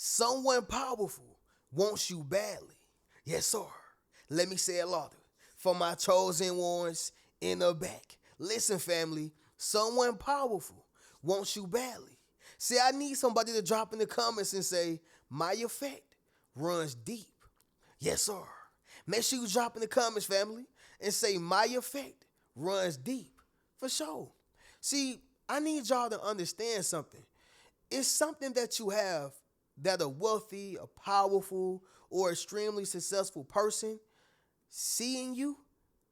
Someone powerful wants you badly. Yes, sir. Let me say it louder. For my chosen ones in the back. Listen, family. Someone powerful wants you badly. See, I need somebody to drop in the comments and say, my effect runs deep. Yes, sir. Make sure you drop in the comments, family, and say, my effect runs deep. For sure. See, I need y'all to understand something. It's something that you have that a wealthy, a powerful, or extremely successful person seeing you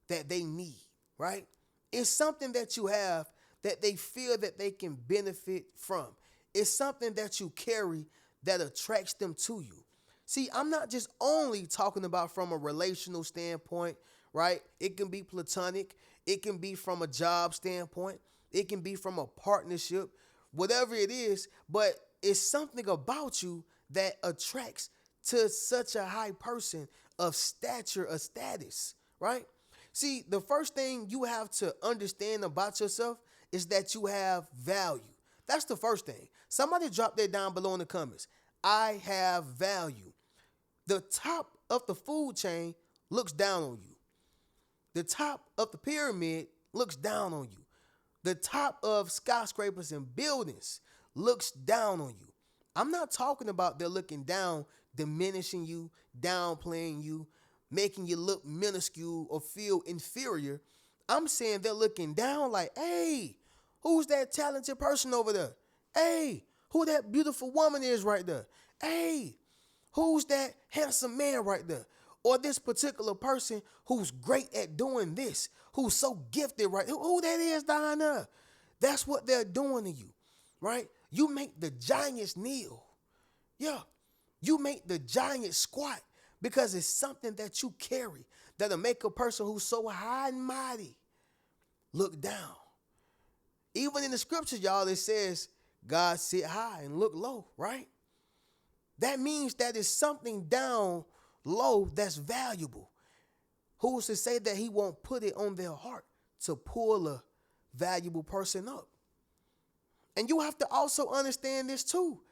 that they need, right? It's something that you have that they feel that they can benefit from. It's something that you carry that attracts them to you. See, I'm not just only talking about from a relational standpoint, right? It can be platonic, it can be from a job standpoint, it can be from a partnership, whatever it is, but it's something about you that attracts to such a high person of stature, of status, right? See, the first thing you have to understand about yourself is that you have value. That's the first thing. Somebody drop that down below in the comments. I have value. The top of the food chain looks down on you. The top of the pyramid looks down on you. The top of skyscrapers and buildings looks down on you. I'm not talking about they're looking down, diminishing you, downplaying you, making you look minuscule or feel inferior. I'm saying they're looking down like, hey, who's that talented person over there? Hey, who that beautiful woman is right there? Hey, who's that handsome man right there? Or this particular person who's great at doing this, who's so gifted, right? Who that is down there? That's what they're doing to you, right? You make the giants kneel. Yeah, you make the giants squat because it's something that you carry that'll make a person who's so high and mighty look down. Even in the scriptures, y'all, it says God sit high and look low, right? That means that it's something down low that's valuable. Who's to say that he won't put it on their heart to pull a valuable person up? And you have to also understand this too.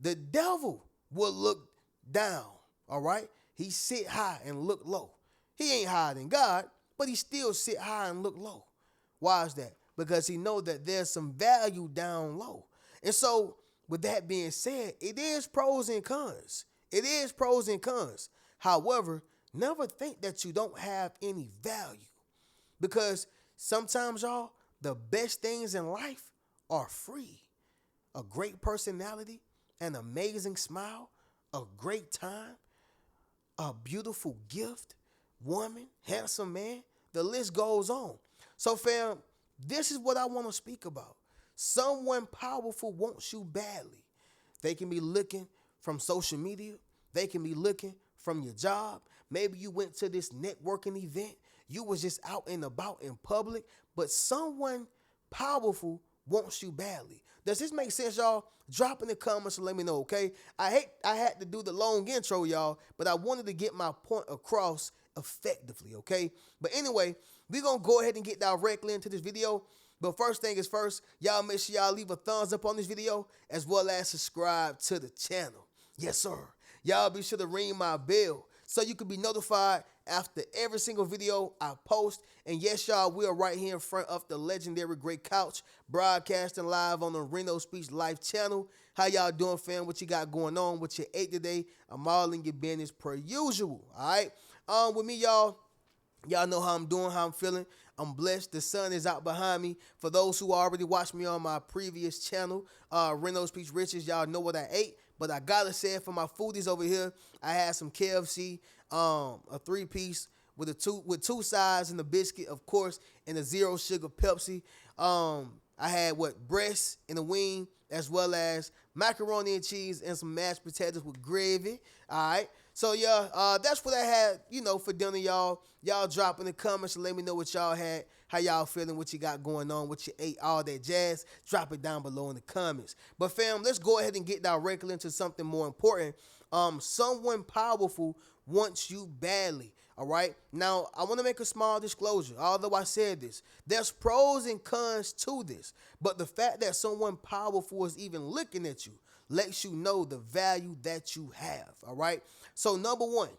The devil will look down, all right? He sit high and look low. He ain't higher than God, but he still sit high and look low. Why is that? Because he know that there's some value down low. And so, with that being said, it is pros and cons. It is pros and cons. However, never think that you don't have any value. Because sometimes, y'all, the best things in life are free. A great personality, an amazing smile, a great time, a beautiful gift, woman, handsome man. The list goes on. So, fam, this is what I want to speak about. Someone powerful wants you badly. They can be looking from social media. They can be looking from your job. Maybe you went to this networking event. You was just out and about in public. But someone powerful wants you badly. Does this make sense, y'all? Drop in the comments and let me know, okay? I had to do the long intro, y'all, but I wanted to get my point across effectively, okay? But anyway, we're going to go ahead and get directly into this video. But first thing is first, y'all make sure y'all leave a thumbs up on this video as well as subscribe to the channel. Yes, sir. Y'all be sure to ring my bell so you can be notified after every single video I post. And yes, y'all, we are right here in front of the legendary Great Couch, broadcasting live on the Reno Speech Life channel. How y'all doing, fam? What you got going on? What you ate today? I'm all in your business per usual, all right? With me, y'all know how I'm doing, how I'm feeling. I'm blessed. The sun is out behind me. For those who already watched me on my previous channel, Reno Speech Riches, y'all know what I ate. But I gotta say it for my foodies over here. I had some KFC, a 3-piece with two sides and a biscuit, of course, and a zero sugar Pepsi. I had breast and a wing, as well as macaroni and cheese and some mashed potatoes with gravy. All right. So yeah, that's what I had, for dinner, y'all. Y'all drop in the comments and let me know what y'all had, how y'all feeling, what you got going on, what you ate, all that jazz. Drop it down below in the comments. But fam, let's go ahead and get directly into something more important. Someone powerful wants you badly. All right. Now, I want to make a small disclosure. Although I said this, there's pros and cons to this. But the fact that someone powerful is even looking at you, lets you know the value that you have. All right. So number one,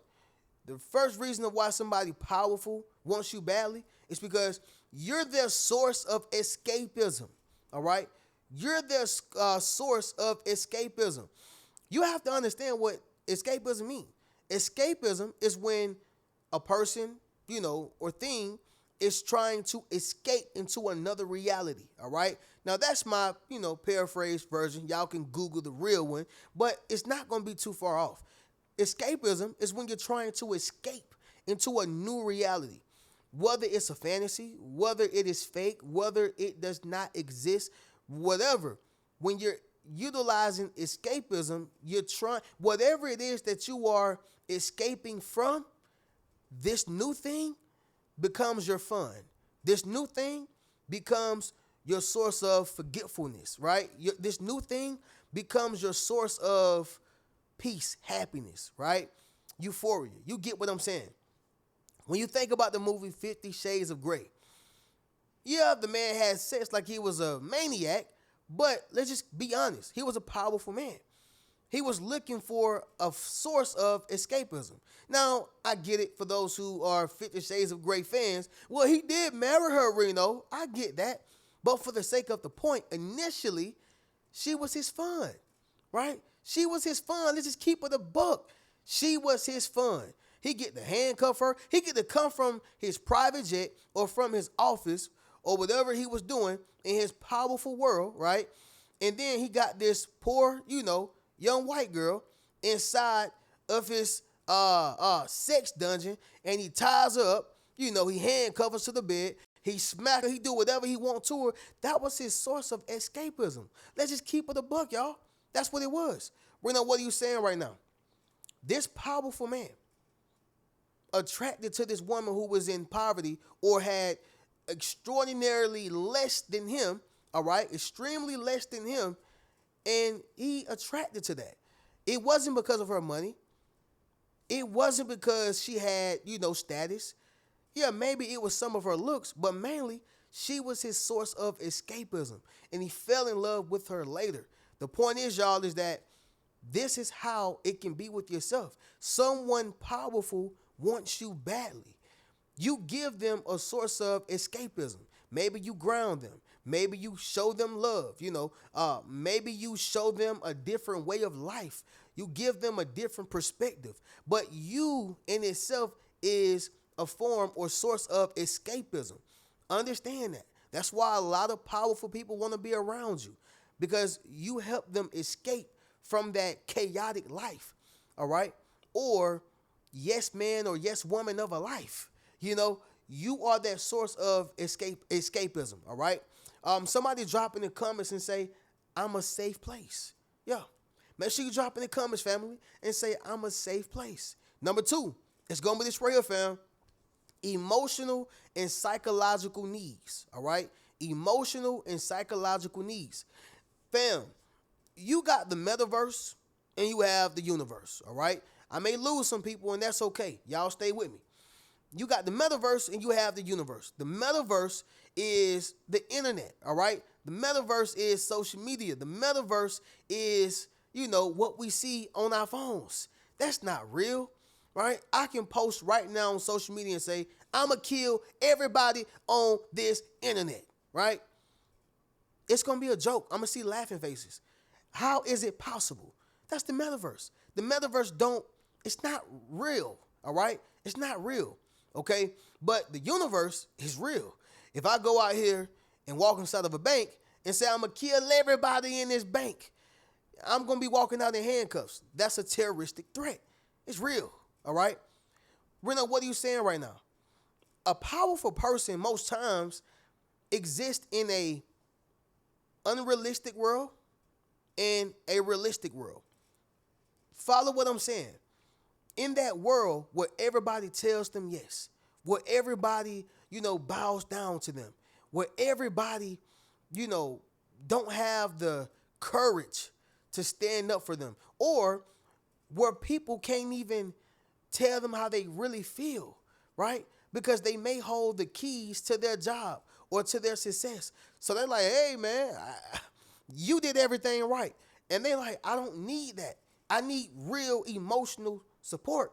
the first reason of why somebody powerful wants you badly is because you're their source of escapism. All right. You're their source of escapism. You have to understand what escapism means. Escapism is when a person, or thing is trying to escape into another reality. All right. Now that's my, paraphrased version. Y'all can Google the real one, but it's not going to be too far off. Escapism is when you're trying to escape into a new reality, whether it's a fantasy, whether it is fake, whether it does not exist, whatever. When you're utilizing escapism, you're trying, whatever it is that you are escaping from, this new thing becomes your fun. This new thing becomes your source of forgetfulness, right? This new thing becomes your source of peace, happiness, right? Euphoria. You get what I'm saying? When you think about the movie 50 Shades of Grey, yeah, the man had sex like he was a maniac, but let's just be honest. He was a powerful man. He was looking for a source of escapism. Now, I get it for those who are 50 Shades of Grey fans. Well, he did marry her, Reno. I get that. But for the sake of the point, initially, she was his fun, right? She was his fun. Let's just keep it a buck. She was his fun. He get to handcuff her. He get to come from his private jet or from his office or whatever he was doing in his powerful world, right? And then he got this poor, young white girl inside of his sex dungeon, and he ties her up. He handcuffs her to the bed. He smack her. He do whatever he want to her. That was his source of escapism. Let's just keep it a buck, y'all. That's what it was. Reno, what are you saying right now? This powerful man attracted to this woman who was in poverty or had extraordinarily less than him, all right, extremely less than him, and he attracted to that. It wasn't because of her money. It wasn't because she had, status. Yeah, maybe it was some of her looks, but mainly she was his source of escapism, and he fell in love with her later. The point is, y'all, is that this is how it can be with yourself. Someone powerful wants you badly. You give them a source of escapism. Maybe you ground them. Maybe you show them love. Maybe you show them a different way of life. You give them a different perspective. But you in itself is a form or source of escapism. Understand that. That's why a lot of powerful people want to be around you, because you help them escape from that chaotic life. All right. Or yes man or yes woman of a life. You are that source of escapism. All right. Somebody drop in the comments and say, I'm a safe place. Yeah. Make sure you drop in the comments, family, and say, I'm a safe place. Number 2, it's going to be this right here, fam. Emotional and psychological needs. All right. Emotional and psychological needs. Fam, you got the metaverse and you have the universe. All right. I may lose some people, and that's okay. Y'all stay with me. You got the metaverse and you have the universe. The metaverse is the internet, all right? The metaverse is social media. The metaverse is, what we see on our phones. That's not real, right? I can post right now on social media and say, I'm going to kill everybody on this internet, right? It's going to be a joke. I'm going to see laughing faces. How is it possible? That's the metaverse. The metaverse it's not real, all right? It's not real. Okay, but the universe is real. If I go out here and walk inside of a bank and say I'm gonna kill everybody in this bank, I'm gonna be walking out in handcuffs. That's a terroristic threat. It's real. All right, Reno, what are you saying right now? A powerful person most times exists in a unrealistic world and a realistic world. Follow what I'm saying. In that world where everybody tells them yes, where everybody, bows down to them, where everybody, don't have the courage to stand up for them, or where people can't even tell them how they really feel, right? Because they may hold the keys to their job or to their success. So they're like, hey, man, you did everything right. And they like, I don't need that. I need real emotional support.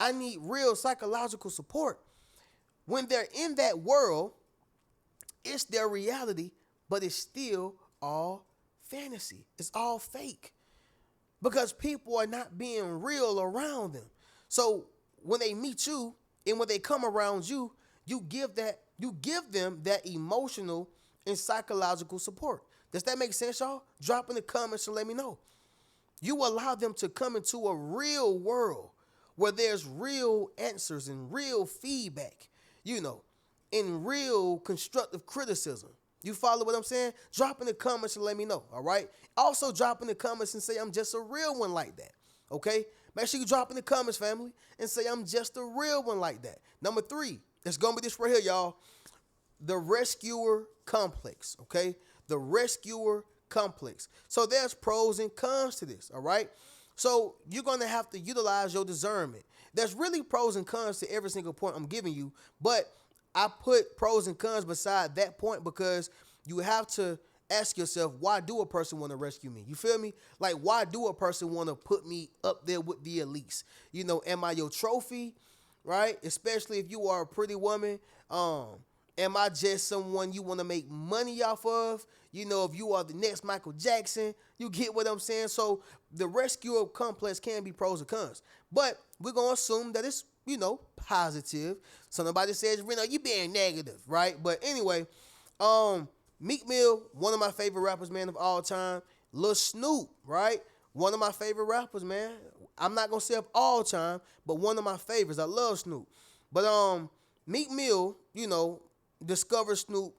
I need real psychological support. When they're in that world, it's their reality, but it's still all fantasy. It's all fake because people are not being real around them. So when they meet you and when they come around you, you give them that emotional and psychological support. Does that make sense, y'all? Drop in the comments and let me know. You allow them to come into a real world where there's real answers and real feedback, you know, and real constructive criticism. You follow what I'm saying? Drop in the comments and let me know, all right? Also, drop in the comments and say I'm just a real one like that, okay? Make sure you drop in the comments, family, and say I'm just a real one like that. Number 3, it's going to be this right here, y'all. The rescuer complex, okay? The rescuer complex. So there's pros and cons to this, all right? So you're going to have to utilize your discernment. There's really pros and cons to every single point I'm giving you, but I put pros and cons beside that point because you have to ask yourself, why do a person want to rescue me? You feel me? Like, why do a person want to put me up there with the elites? You know, am I your trophy, right? Especially if you are a pretty woman. Am I just someone you want to make money off of? You know, if you are the next Michael Jackson, you get what I'm saying? So the rescue complex can be pros and cons. But we're going to assume that it's, you know, positive. So nobody says, Reno, you being negative, right? But anyway, Meek Mill, one of my favorite rappers, man, of all time. Lil Snoop, right? One of my favorite rappers, man. I'm not going to say of all time, but one of my favorites. I love Snoop. But Meek Mill, you know, discovered Snoop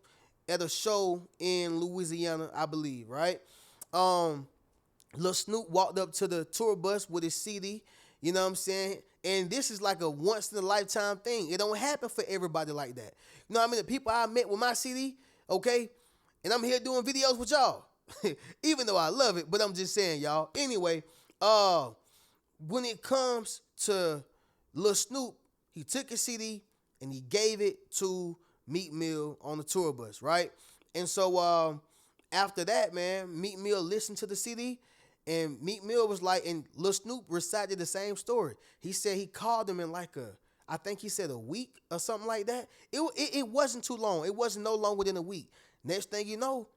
at a show in Louisiana, I believe, right? Lil Snoop walked up to the tour bus with his CD, you know what I'm saying? And this is like a once in a lifetime thing. It don't happen for everybody like that. You know what I mean? The people I met with my CD, okay? And I'm here doing videos with y'all. Even though I love it, but I'm just saying, y'all. Anyway, when it comes to Lil Snoop, he took his CD and he gave it to Meek Mill on the tour bus, right? And so after that, man, Meek Mill listened to the CD, and Meek Mill was like, and Lil Snoop recited the same story. He said he called him in like I think he said a week or something like that. It wasn't too long. It wasn't no longer than a week. Next thing you know,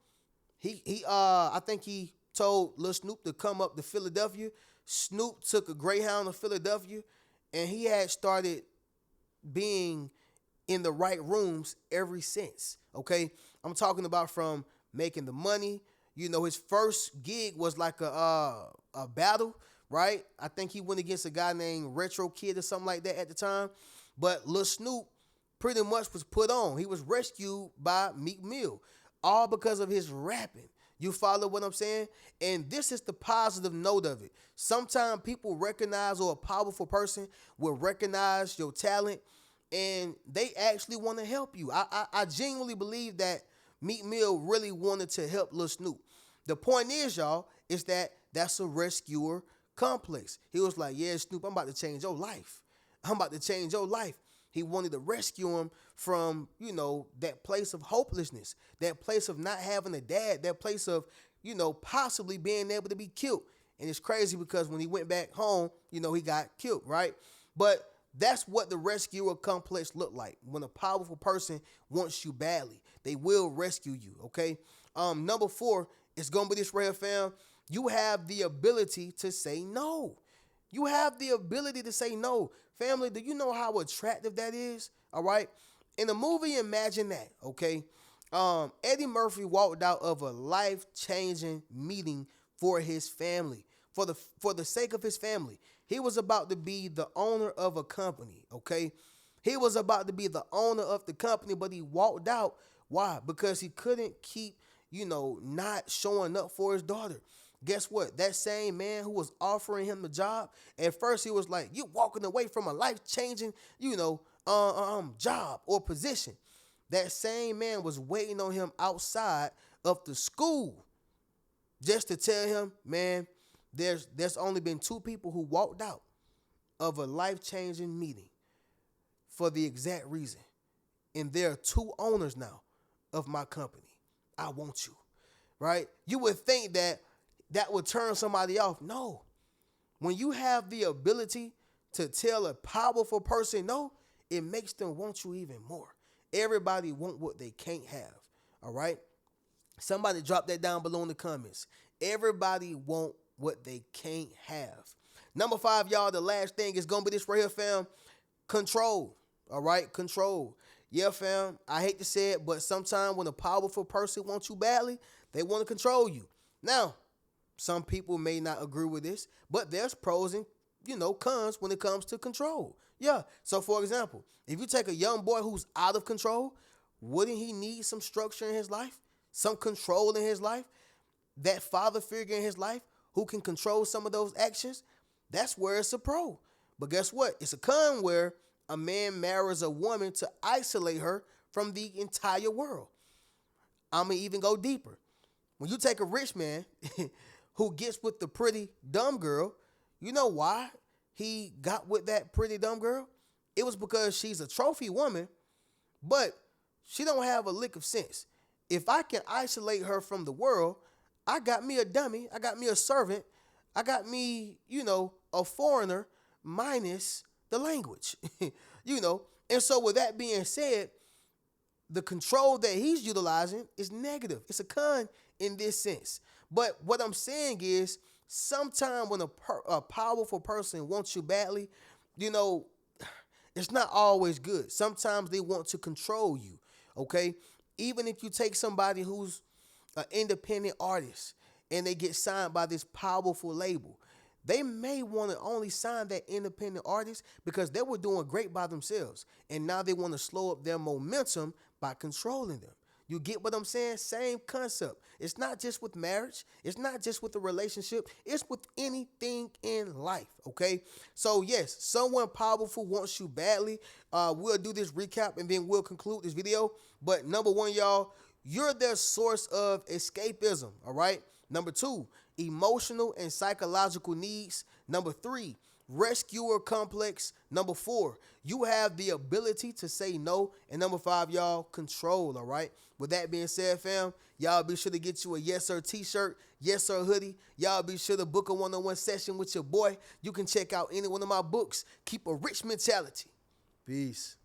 I think he told Lil Snoop to come up to Philadelphia. Snoop took a Greyhound to Philadelphia, and he had started being in the right rooms ever since. Okay, I'm talking about from making the money. You know, his first gig was like a battle, right? I think he went against a guy named Retro Kid or something like that at the time. But Lil Snoop pretty much was put on. He was rescued by Meek Mill, all because of his rapping. You follow what I'm saying? And this is the positive note of it. Sometimes people recognize, or a powerful person will recognize your talent, and they actually want to help you. I genuinely believe that Meek Mill really wanted to help Lil Snoop. The point is, y'all, is that that's a rescuer complex. He was like, yeah, Snoop, I'm about to change your life. I'm about to change your life. He wanted to rescue him from, you know, that place of hopelessness, that place of not having a dad, that place of, you know, possibly being able to be killed. And it's crazy because when he went back home, you know, he got killed, right? But that's what the rescuer complex looked like. When a powerful person wants you badly, they will rescue you, okay? Number 4, it's going to be this right here, fam. You have the ability to say no. You have the ability to say no. Family, do you know how attractive that is? All right? In the movie, imagine that, okay? Eddie Murphy walked out of a life-changing meeting for his family, for the sake of his family. He was about to be the owner of a company, okay? He was about to be the owner of the company, but he walked out. Why? Because he couldn't keep, you know, not showing up for his daughter. Guess what? That same man who was offering him the job, at first he was like, you walking away from a life-changing, you know, job or position. That same man was waiting on him outside of the school just to tell him, man, there's only been 2 people who walked out of a life-changing meeting for the exact reason. And there are 2 owners now of my company. I want you, right? You would think that that would turn somebody off. No. When you have the ability to tell a powerful person no, it makes them want you even more. Everybody want what they can't have. All right? Somebody drop that down below in the comments. Everybody want what they can't have. Number 5, y'all, the last thing is going to be this right here, fam. Control. All right? Control. Yeah, fam, I hate to say it, but sometimes when a powerful person wants you badly, they want to control you. Now, some people may not agree with this, but there's pros and, cons when it comes to control. Yeah. So, for example, if you take a young boy who's out of control, wouldn't he need some structure in his life, some control in his life? That father figure in his life who can control some of those actions? That's where it's a pro. But guess what? It's a con where a man marries a woman to isolate her from the entire world. I'm going to even go deeper. When you take a rich man who gets with the pretty dumb girl, you know why he got with that pretty dumb girl? It was because she's a trophy woman, but she don't have a lick of sense. If I can isolate her from the world, I got me a dummy, I got me a servant, I got me, a foreigner minus the language, And so with that being said, the control that he's utilizing is negative. It's a con in this sense. But what I'm saying is sometimes when a powerful person wants you badly, it's not always good. Sometimes they want to control you, okay? Even if you take somebody who's an independent artist and they get signed by this powerful label, they may want to only sign that independent artist because they were doing great by themselves. And now they want to slow up their momentum by controlling them. You get what I'm saying? Same concept. It's not just with marriage. It's not just with a relationship. It's with anything in life, okay? So, yes, someone powerful wants you badly. We'll do this recap and then we'll conclude this video. But number 1, y'all, you're their source of escapism, all right? Number 2, emotional and psychological needs. Number 3, rescuer complex. Number 4, you have the ability to say no. And number 5, y'all, control, all right? With that being said, fam, y'all be sure to get you a Yes Sir t-shirt, Yes Sir hoodie. Y'all be sure to book a one-on-one session with your boy. You can check out any one of my books. Keep a rich mentality. Peace.